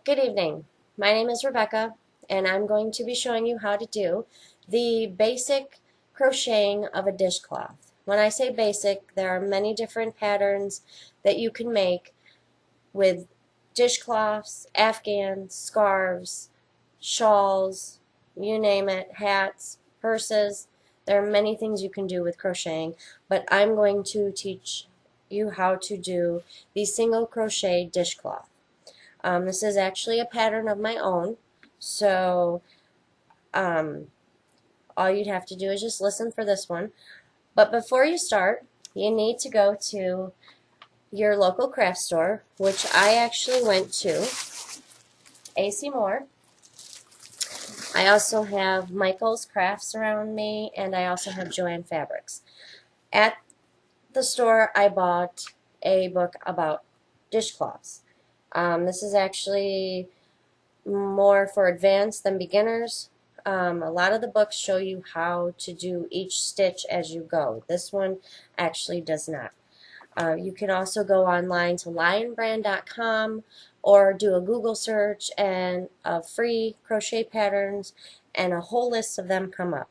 Good evening. My name is Rebecca, and I'm going to be showing you how to do the basic crocheting of a dishcloth. When I say basic, there are many different patterns that you can make with dishcloths, afghans, scarves, shawls, you name it, hats, purses. There are many things you can do with crocheting, but I'm going to teach you how to do the single crochet dishcloth. This is actually a pattern of my own, so um, all you'd have to do is just listen for this one. But before you start, you need to go to your local craft store, which I actually went to, AC Moore. I also have Michael's Crafts around me, and I also have Joanne Fabrics. At the store, I bought a book about dishcloths. This is actually more for advanced than beginners. A lot of the books show you how to do each stitch as you go. This one actually does not. You can also go online to lionbrand.com or do a Google search and of free crochet patterns, and a whole list of them come up.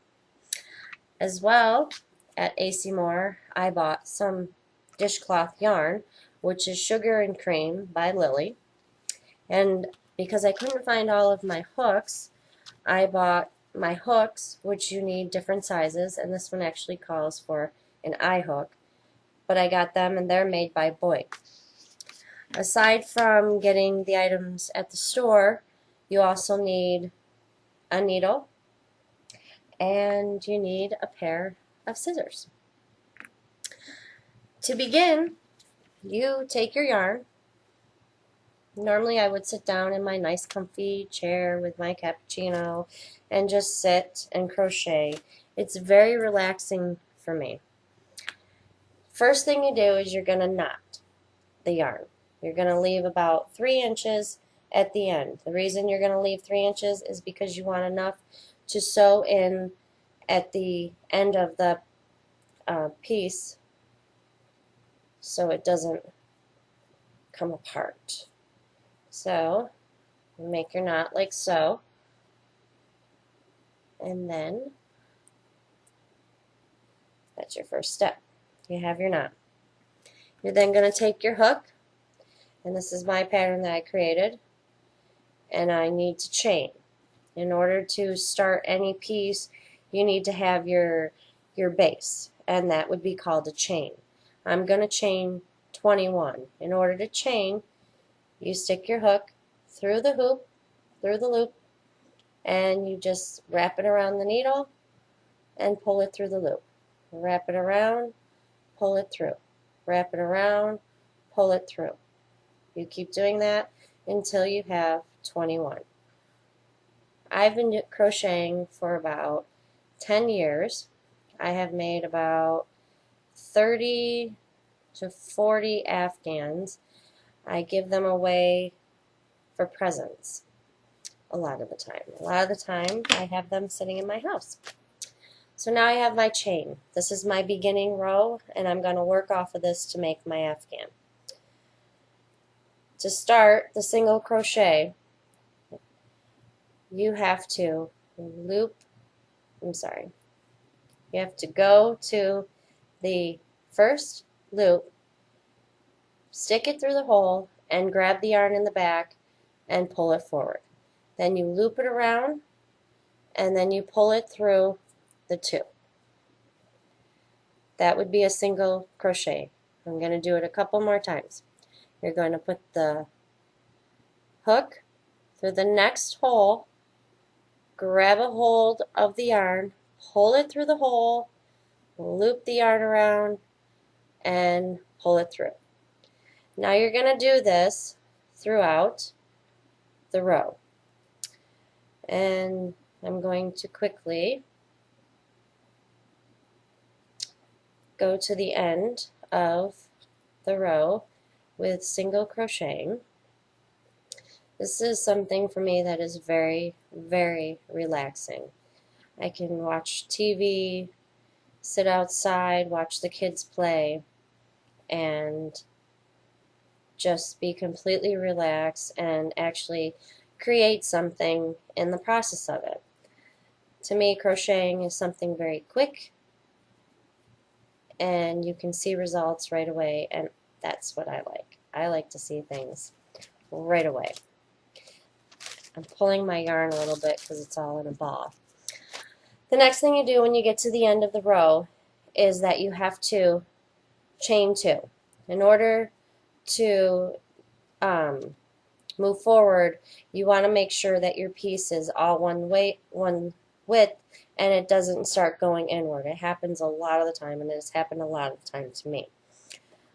As well, at AC Moore, I bought some dishcloth yarn, which is Sugar and Cream by Lily. And because I couldn't find all of my hooks, I bought my hooks, which you need different sizes, and this one actually calls for an eye hook, but I got them and they're made by Boyd. Aside from getting the items at the store, you also need a needle and you need a pair of scissors. To begin, you take your yarn. Normally I would sit down in my nice comfy chair with my cappuccino and just sit and crochet. It's very relaxing for me. First thing you do is you're going to knot the yarn. You're going to leave about 3 inches at the end. The reason you're going to leave 3 inches is because you want enough to sew in at the end of the piece so it doesn't come apart. So make your knot like so, and then that's your first step. You have your knot. You're then going to take your hook, and this is my pattern that I created, and I need to chain. In order to start any piece, you need to have your base, and that would be called a chain. I'm going to chain 21. In order to chain, you stick your hook through the hoop, through the loop, and you just wrap it around the needle and pull it through the loop. Wrap it around, pull it through. Wrap it around, pull it through. You keep doing that until you have 21. I've been crocheting for about 10 years. I have made about 30 to 40 afghans. I give them away for presents a lot of the time. A lot of the time I have them sitting in my house. So now I have my chain. This is my beginning row, and I'm going to work off of this to make my afghan. To start the single crochet, you have to you have to go to the first loop, stick it through the hole, and grab the yarn in the back and pull it forward. Then you loop it around, and then you pull it through the two. That would be a single crochet. I'm going to do it a couple more times. You're going to put the hook through the next hole, grab a hold of the yarn, pull it through the hole, loop the yarn around, and pull it through. Now you're going to do this throughout the row. And I'm going to quickly go to the end of the row with single crocheting. This is something for me that is very, very relaxing. I can watch TV, sit outside, watch the kids play, and just be completely relaxed and actually create something in the process of it. To me, crocheting is something very quick, and you can see results right away, and that's what I like. I like to see things right away. I'm pulling my yarn a little bit because it's all in a ball. The next thing you do when you get to the end of the row is that you have to chain 2. In order to move forward, you want to make sure that your piece is all one width, and it doesn't start going inward. It happens a lot of the time, and it's happened a lot of the time to me.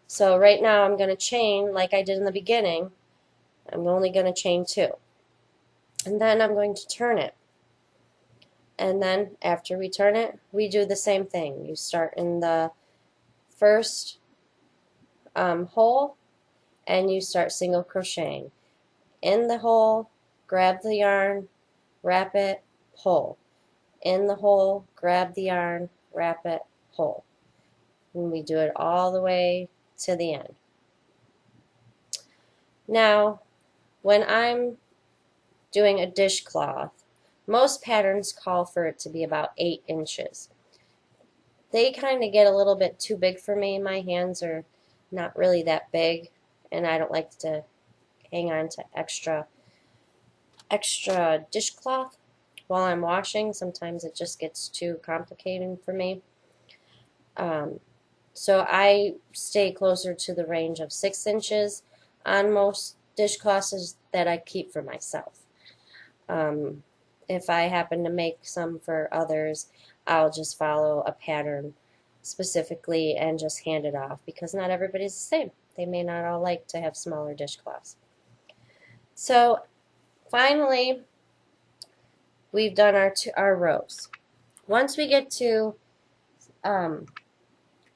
So right now I'm going to chain like I did in the beginning. I'm only going to chain 2. And then I'm going to turn it. And then after we turn it, we do the same thing. You start in the first hole, and you start single crocheting. In the hole, grab the yarn, wrap it, pull. In the hole, grab the yarn, wrap it, pull. And we do it all the way to the end. Now, when I'm doing a dishcloth, most patterns call for it to be about 8 inches. They kind of get a little bit too big for me. My hands are not really that big, and I don't like to hang on to extra dishcloth while I'm washing. Sometimes it just gets too complicated for me. So I stay closer to the range of 6 inches on most dishcloths that I keep for myself. If I happen to make some for others, I'll just follow a pattern specifically and just hand it off, because not everybody's the same. They may not all like to have smaller dishcloths. So finally, we've done our rows. Once we get to the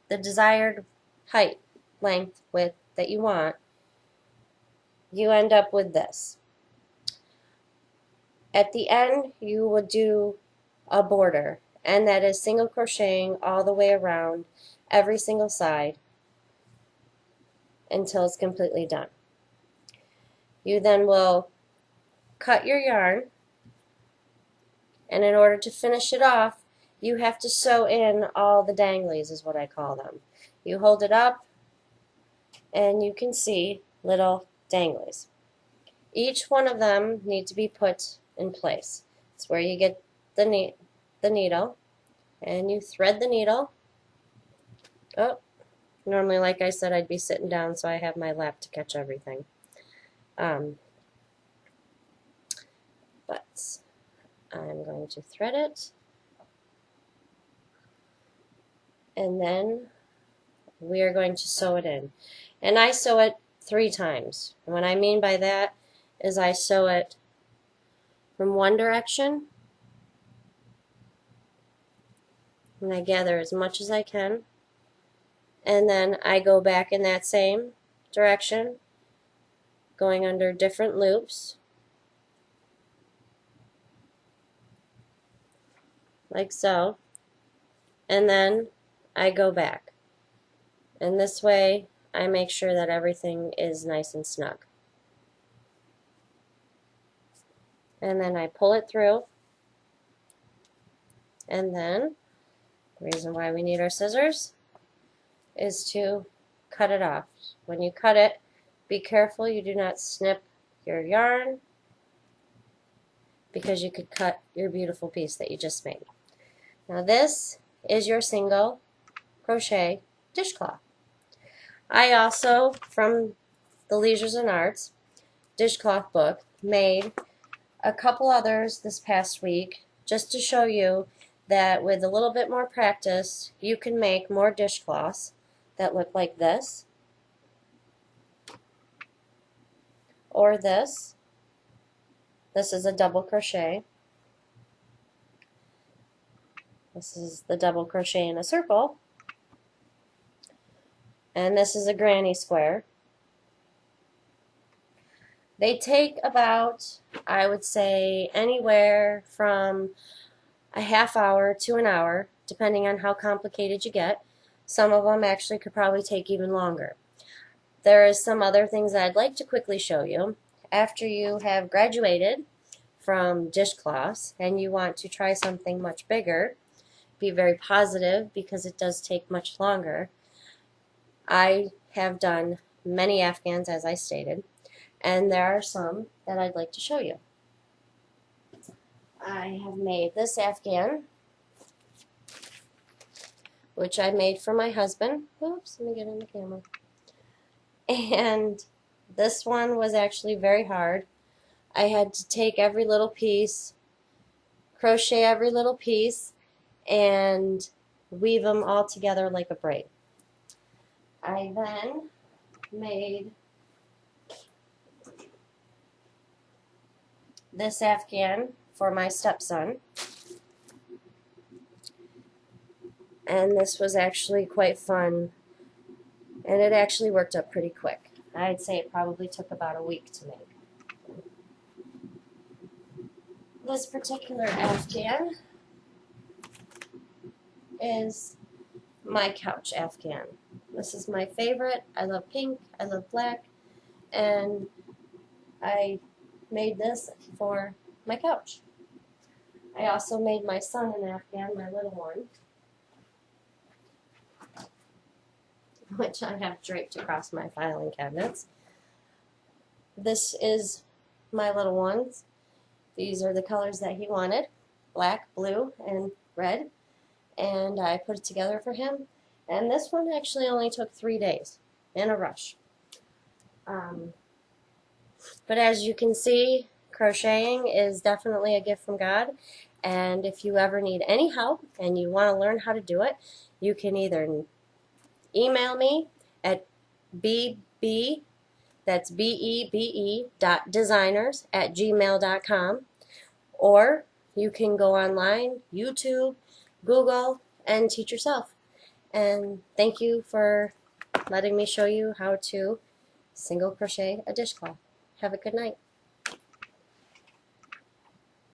desired height, length, width that you want, you end up with this. At the end, you would do a border, and that is single crocheting all the way around every single side until it's completely done. You then will cut your yarn, and in order to finish it off, you have to sew in all the danglies, is what I call them. You hold it up, and you can see little danglies. Each one of them need to be put in place. It's where you get the needle, and you thread the needle. Oh, normally, like I said, I'd be sitting down, so I have my lap to catch everything. But I'm going to thread it, and then we are going to sew it in. And I sew it 3 times. And what I mean by that is I sew it from one direction, and I gather as much as I can, and then I go back in that same direction, going under different loops, like so, and then I go back. And this way I make sure that everything is nice and snug. And then I pull it through, and then the reason why we need our scissors is to cut it off. When you cut it, be careful you do not snip your yarn, because you could cut your beautiful piece that you just made. Now this is your single crochet dishcloth. I also, from the Leisures and Arts dishcloth book, made a couple others this past week, just to show you that with a little bit more practice you can make more dishcloths that look like this, or this. This is a double crochet. This is the double crochet in a circle, and this is a granny square. They take about, I would say, anywhere from a half hour to an hour, depending on how complicated you get. Some of them actually could probably take even longer. There is some other things I'd like to quickly show you. After you have graduated from dishcloths and you want to try something much bigger, be very positive because it does take much longer. I have done many Afghans, as I stated, and there are some that I'd like to show you. I have made this Afghan, which I made for my husband. Oops, let me get in the camera. And this one was actually very hard. I had to take every little piece, crochet every little piece, and weave them all together like a braid. I then made this Afghan for my stepson, and this was actually quite fun, and it actually worked up pretty quick. I'd say it probably took about a week to make. This particular Afghan is my couch Afghan. This is my favorite. I love pink, I love black, and I made this for my couch. I also made my son an Afghan, my little one, which I have draped across my filing cabinets. This is my little ones. These are the colors that he wanted, black, blue, and red, and I put it together for him. And this one actually only took 3 days in a rush. But as you can see, crocheting is definitely a gift from God, and if you ever need any help and you want to learn how to do it, you can either email me at that's bebe.designers@gmail.com, or you can go online, YouTube, Google, and teach yourself. And thank you for letting me show you how to single crochet a dishcloth. Have a good night.